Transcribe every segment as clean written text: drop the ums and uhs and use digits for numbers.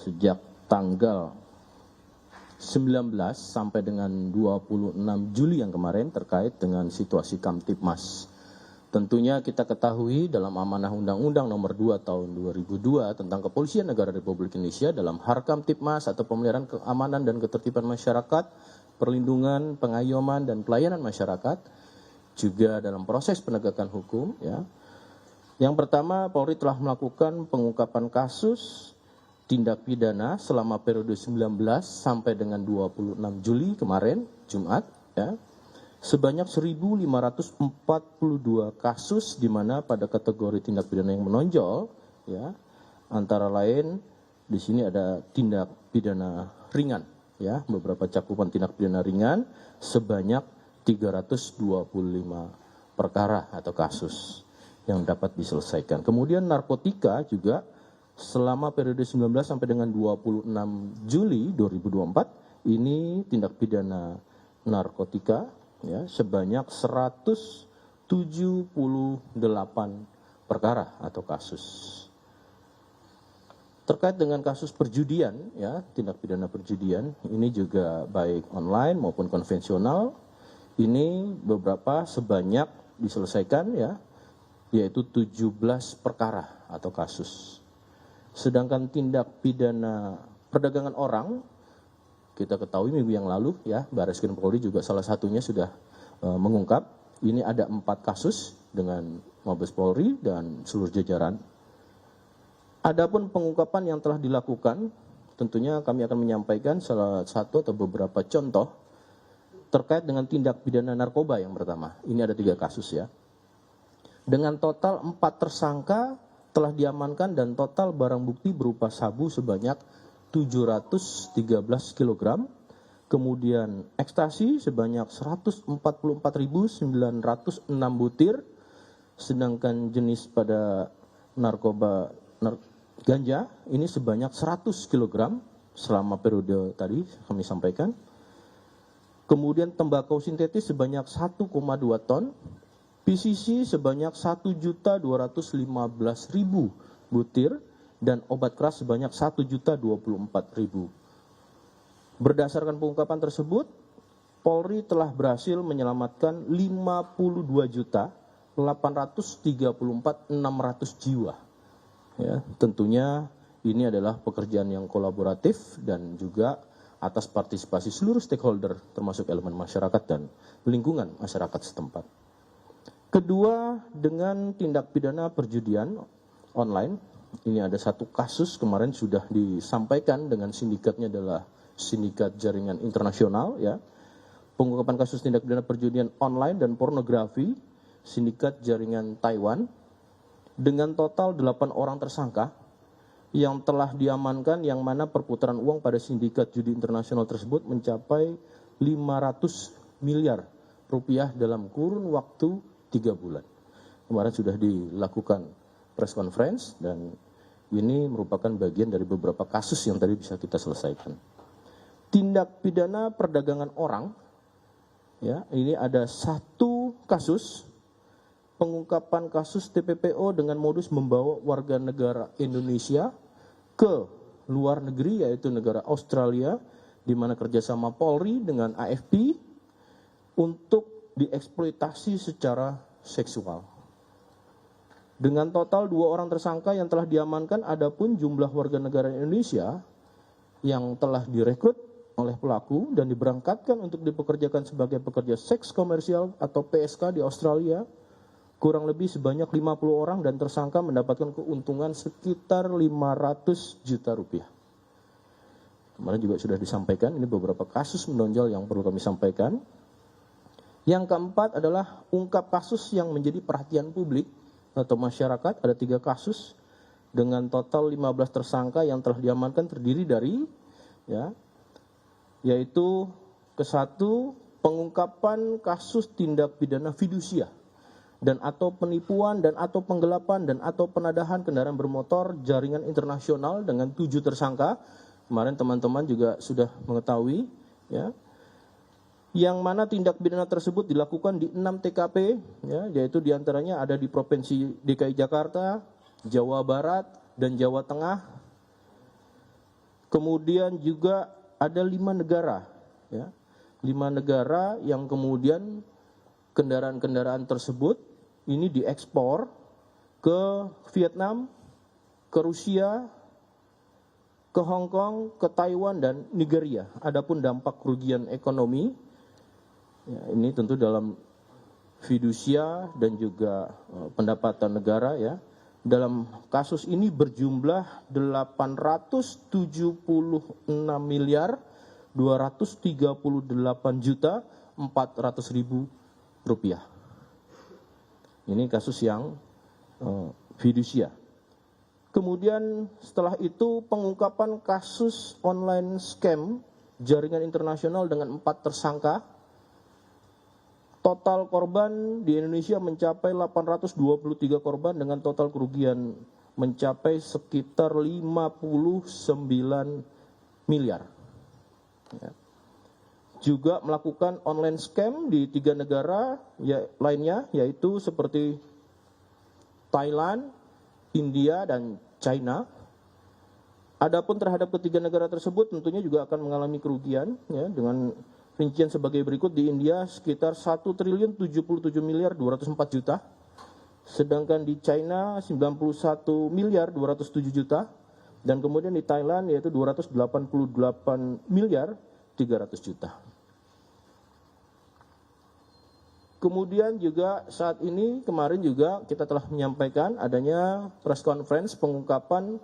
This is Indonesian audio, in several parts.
sejak tanggal 19 sampai dengan 26 Juli yang kemarin terkait dengan situasi Kamtipmas. Tentunya kita ketahui dalam amanah Undang-Undang Nomor 2 Tahun 2002 tentang Kepolisian Negara Republik Indonesia dalam Harkamtipmas atau pemeliharaan keamanan dan ketertiban masyarakat, perlindungan, pengayoman dan pelayanan masyarakat, juga dalam proses penegakan hukum. Ya. Yang pertama, Polri telah melakukan pengungkapan kasus tindak pidana selama periode 19 sampai dengan 26 Juli kemarin, Jumat, ya. Sebanyak 1.542 kasus di mana pada kategori tindak pidana yang menonjol, ya, antara lain di sini ada tindak pidana ringan, ya, beberapa cakupan tindak pidana ringan sebanyak 325 perkara atau kasus yang dapat diselesaikan. Kemudian narkotika juga selama periode 19 sampai dengan 26 Juli 2024 ini tindak pidana narkotika, ya, sebanyak 178 perkara atau kasus. Terkait dengan kasus perjudian, ya, tindak pidana perjudian, ini juga baik online maupun konvensional, ini beberapa sebanyak diselesaikan, ya, yaitu 17 perkara atau kasus. Sedangkan tindak pidana perdagangan orang, kita ketahui minggu yang lalu, ya, Barreskrim Polri juga salah satunya sudah mengungkap. Ini ada 4 kasus dengan Mabes Polri dan seluruh jajaran. Adapun pengungkapan yang telah dilakukan, tentunya kami akan menyampaikan salah satu atau beberapa contoh terkait dengan tindak pidana narkoba yang pertama. Ini ada 3 kasus, ya. Dengan total 4 tersangka telah diamankan dan total barang bukti berupa sabu sebanyak 713 kg, kemudian ekstasi sebanyak 144.906 butir, sedangkan jenis pada narkoba ganja ini sebanyak 100 kg selama periode tadi kami sampaikan. Kemudian tembakau sintetis sebanyak 1,2 ton, PCC sebanyak 1.215.000 butir, dan obat keras sebanyak 1.024.000. Berdasarkan pengungkapan tersebut, Polri telah berhasil menyelamatkan 52.834.600 jiwa. Ya, tentunya ini adalah pekerjaan yang kolaboratif dan juga atas partisipasi seluruh stakeholder termasuk elemen masyarakat dan lingkungan masyarakat setempat. Kedua, dengan tindak pidana perjudian online. Ini ada 1 kasus kemarin sudah disampaikan dengan sindikatnya adalah sindikat jaringan internasional, ya. Pengungkapan kasus tindak pidana perjudian online dan pornografi, sindikat jaringan Taiwan, dengan total 8 orang tersangka yang telah diamankan, yang mana perputaran uang pada sindikat judi internasional tersebut mencapai 500 miliar rupiah dalam kurun waktu 3 bulan. Kemarin sudah dilakukan press conference dan ini merupakan bagian dari beberapa kasus yang tadi bisa kita selesaikan. Tindak pidana perdagangan orang, ya, ini ada 1 kasus pengungkapan kasus TPPO dengan modus membawa warga negara Indonesia ke luar negeri, yaitu negara Australia, di mana kerjasama Polri dengan AFP untuk dieksploitasi secara seksual. Dengan total 2 orang tersangka yang telah diamankan, adapun jumlah warga negara Indonesia yang telah direkrut oleh pelaku dan diberangkatkan untuk dipekerjakan sebagai pekerja seks komersial atau PSK di Australia kurang lebih sebanyak 50 orang dan tersangka mendapatkan keuntungan sekitar 500 juta rupiah. Kemarin juga sudah disampaikan, ini beberapa kasus menonjol yang perlu kami sampaikan. Yang keempat adalah ungkap kasus yang menjadi perhatian publik atau masyarakat. Ada 3 kasus dengan total 15 tersangka yang telah diamankan, terdiri dari, ya, yaitu ke-1 pengungkapan kasus tindak pidana fidusia dan atau penipuan dan atau penggelapan dan atau penadahan kendaraan bermotor jaringan internasional dengan 7 tersangka. Kemarin teman-teman juga sudah mengetahui, ya, yang mana tindak pidana tersebut dilakukan di 6 TKP, ya, yaitu diantaranya ada di Provinsi DKI Jakarta, Jawa Barat, dan Jawa Tengah. Kemudian juga ada 5 negara, ya, 5 negara yang kemudian kendaraan-kendaraan tersebut ini diekspor ke Vietnam, ke Rusia, ke Hong Kong, ke Taiwan, dan Nigeria. Adapun dampak kerugian ekonomi, ya, ini tentu dalam fidusia dan juga pendapatan negara, ya. Dalam kasus ini berjumlah 876 miliar 238 juta 400 ribu rupiah. Ini kasus yang fidusia. Kemudian setelah itu pengungkapan kasus online scam jaringan internasional dengan 4 tersangka. Total korban di Indonesia mencapai 823 korban dengan total kerugian mencapai sekitar 59 miliar. Ya. Juga melakukan online scam di 3 negara lainnya, yaitu seperti Thailand, India, dan China. Adapun terhadap ketiga negara tersebut tentunya juga akan mengalami kerugian, ya, dengan rincian sebagai berikut. Di India sekitar 1.077.204 juta, sedangkan di China 91.207 juta, dan kemudian di Thailand yaitu 288.300 juta. Kemudian juga saat ini, kemarin juga kita telah menyampaikan adanya press conference pengungkapan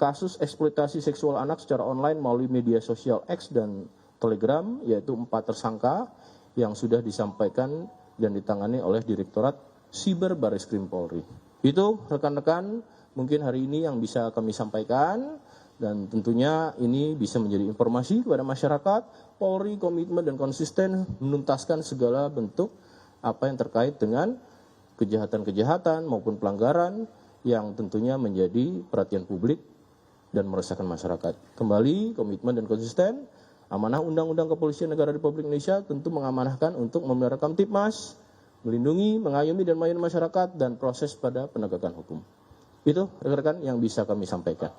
kasus eksploitasi seksual anak secara online melalui media sosial X dan Telegram, yaitu 4 tersangka yang sudah disampaikan dan ditangani oleh Direktorat Siber Barreskrim Polri. Itu rekan-rekan mungkin hari ini yang bisa kami sampaikan, dan tentunya ini bisa menjadi informasi kepada masyarakat. Polri komitmen dan konsisten menuntaskan segala bentuk apa yang terkait dengan kejahatan-kejahatan maupun pelanggaran yang tentunya menjadi perhatian publik dan meresahkan masyarakat. Kembali komitmen dan konsisten, amanah Undang-Undang Kepolisian Negara Republik Indonesia tentu mengamanahkan untuk memelihara Kamtibmas, melindungi, mengayomi, dan melayani masyarakat dan proses pada penegakan hukum. Itu rekan-rekan yang bisa kami sampaikan.